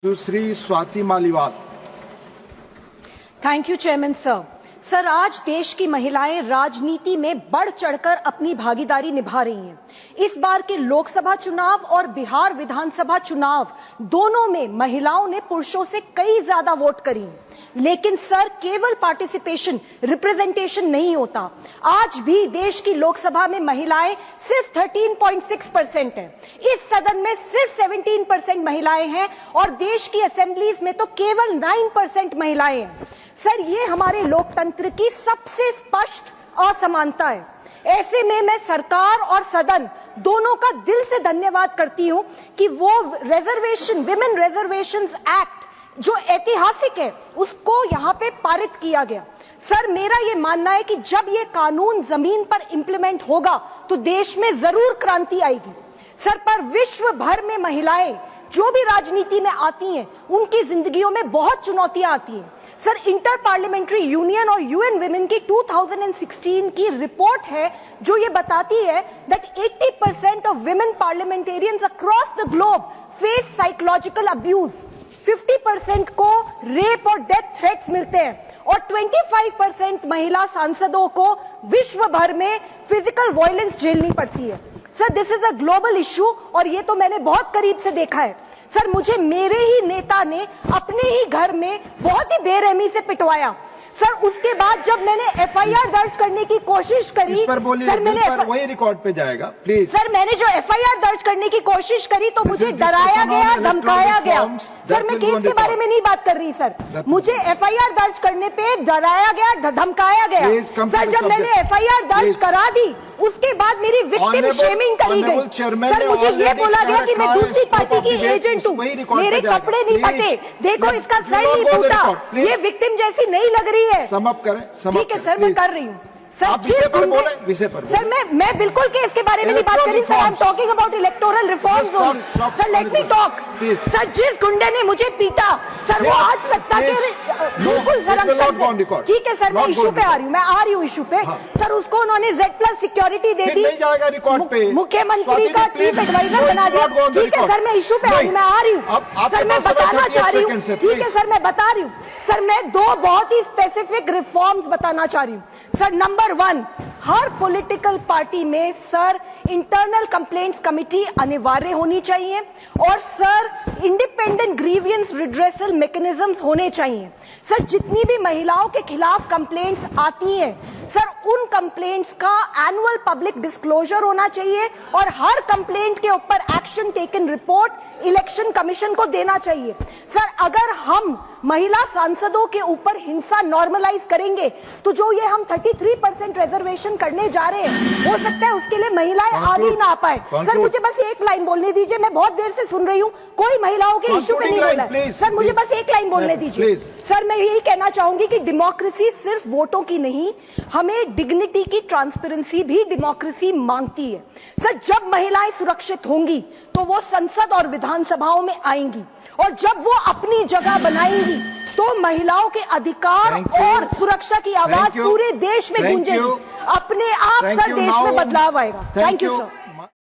Sushri Swati Maliwal. Thank you chairman sir. Sir, आज देश की महिलाएं राजनीति में बढ़ चढ़कर अपनी भागीदारी निभा रही हैं। इस बार के लोकसभा चुनाव और बिहार विधानसभा चुनाव दोनों में महिलाओं ने पुरुषों से कई ज्यादा वोट करी। लेकिन सर, केवल पार्टिसिपेशन, रिप्रेजेंटेशन नहीं होता। आज भी देश की लोकसभा में महिलाएं सिर्फ 13.6% है। इस सदन में सिर्फ 17% महिलाएं हैं और देश की असेंबलीज में तो केवल 9% महिलाएं हैं। सर, ये हमारे लोकतंत्र की सबसे स्पष्ट असमानता है। ऐसे में मैं सरकार और सदन दोनों का दिल से धन्यवाद करती हूं कि वो विमेन रिजर्वेशंस एक्ट जो ऐतिहासिक है उसको यहां पे पारित किया गया। सर, मेरा ये मानना है कि जब ये कानून जमीन पर इंप्लीमेंट होगा तो देश में जरूर क्रांति आएगी। सर, पर विश्व भर में महिलाएं जो भी राजनीति में आती हैं उनकी जिंदगियों में बहुत चुनौतियां आती हैं। सर, इंटर पार्लियामेंट्री यूनियन और यूएन विमेन की 2016 की रिपोर्ट है जो ये बताती है that 80% of women parliamentarians across the globe face psychological abuse. 50% को रेप और डेथ थ्रेट्स मिलते हैं और 25% महिला सांसदों को विश्व भर में फिजिकल वायलेंस झेलनी पड़ती है। Sir, this is a global issue और ये तो मैंने बहुत करीब से देखा है। सर, मुझे मेरे ही नेता ने अपने ही घर में बहुत ही बेरहमी से पिटवाया। सर, उसके बाद जब मैंने एफआईआर दर्ज करने की कोशिश करी, इस पर बोलिए, सर मैंने वही रिकॉर्ड पे जाएगा प्लीज। सर, मैंने जो एफआईआर दर्ज करने की कोशिश करी तो मुझे डराया गया, धमकाया गया। सर, मैं केस के बारे में नहीं बात कर रही सर, मुझे एफआईआर दर्ज करने पे डराया गया, धमकाया गया। सर, जब मैंने एफआईआर दर्ज करा दी उसके बाद मेरी विक्टिम शेमिंग करी गई। सर, मुझे ये बोला गया कि मैं दूसरी पार्टी की एजेंट हूँ, मेरे कपड़े नहीं फटे, देखो इसका सर नहीं फूटा, ये विक्टिम जैसी नहीं लग रही है। समाप्त करें। ठीक है सर, मैं कर रही हूँ। सर, विषय पर सर, मैं बिल्कुल केस के बारे में नहीं बात करी sir. I am talking about electoral reforms only. Sir, let me talk. Sir, जिस गुंडे ने मुझे पीटा सर, वो आज सत्ता के बिल्कुल संरक्षण। ठीक है सर, मैं इशू पे आ रही हूँ, मैं आ रही हूँ इशू पे। सर, उसको उन्होंने Z+ सिक्योरिटी दे दी, मुख्यमंत्री का चीफ एडवाइजर बना दिया। ठीक है सर, मैं इशू पे आ रही हूँ, मैं आ रही हूँ सर, मैं बताना चाह रही हूँ। ठीक है सर, मैं बता रही हूँ सर, मैं दो बहुत ही स्पेसिफिक रिफॉर्म्स बताना चाह रही हूँ। सर, नंबर 1, हर पॉलिटिकल पार्टी में सर इंटरनल कंप्लेंट्स कमिटी अनिवार्य होनी चाहिए और sir independent grievance redressal mechanisms होने चाहिए। सर, जितनी भी महिलाओं के खिलाफ कंप्लेंट्स आती हैं सर, उन कंप्लेंट्स का एनुअल पब्लिक डिस्क्लोजर होना चाहिए और हर कंप्लेंट के ऊपर action taken report election commission को देना चाहिए। सर, अगर हम महिला सांसदों के ऊपर हिंसा नॉर्मलाइज करेंगे तो जो ये हम 33% रिजर्वेशन करने जा रहे हैं हो सकता है उसके लिए महिलाएं आगे ना आ पाए। सर, मुझे बस एक लाइन बोलने दीजिए, मैं बहुत देर से सुन रही हूँ, कोई महिलाओं के इश्यू पे नहीं बोला है। सर, मुझे बस एक लाइन बोलने दीजिए। सर, मैं यही कहना चाहूंगी कि डेमोक्रेसी सिर्फ वोटों की नहीं, हमें डिग्निटी की ट्रांसपेरेंसी भी डेमोक्रेसी मांगती है। सर, जब महिलाएं सुरक्षित होंगी तो वो संसद और विधानसभाओं में आएंगी और जब वो अपनी जगह बनाएंगी तो महिलाओं के अधिकार और सुरक्षा की आवाज पूरे देश में गूंजेगी। अपने आप सर देश में बदलाव आएगा। Thank you sir.